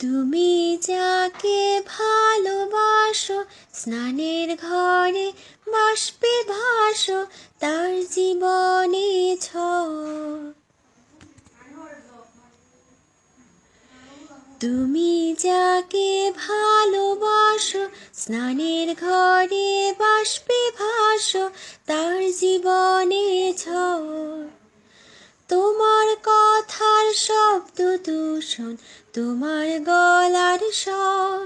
তুমি যাকে ভালোবাসো, স্নানের ঘরে বাষ্পে ভাসো, তার জীবনে ঝড়। তুমি যাকে ভালোবাসো, স্নানের ঘরে বাষ্পে ভাসো, তার জীবনে ঝড়। তোমার কথার শব্দ দূষণ, তোমার গলার স্বর,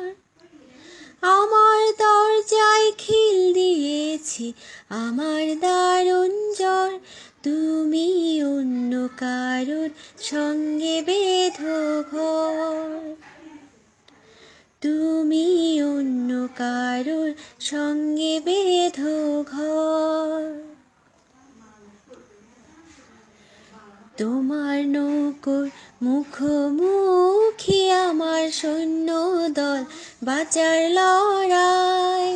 আমার দরজায় খিল দিয়েছি, আমার দারুণ জ্বর। তুমি অন্য কারোর সঙ্গে বেঁধো ঘর, তুমি অন্য কারোর সঙ্গে বেঁধো ঘর। তোমার নৌকোর মুখোমুখি আমার সৈন্যদল, বাঁচার লড়াই।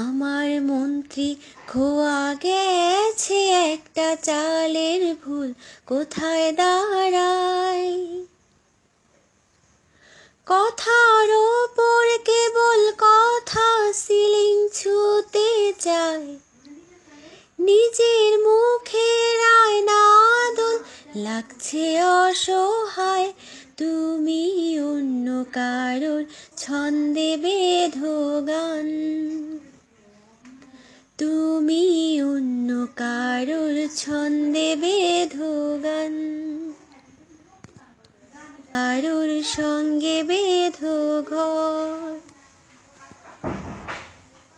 আমার মন্ত্রী খোয়া গেছে, একটা চালের ভুল কোথায় দাঁড়ায়। কথার ওপর কেবল কথা, সিলিং ছুঁতে চায়, নিজের মুখের আয়না আদল লাগছে অসহায়। তুমি অন্য কারোর ছন্দে বেঁধো গান, তুমি অন্য কারোর ছন্দে বেঁধো গান, কারোর সঙ্গে বেঁধো ঘর।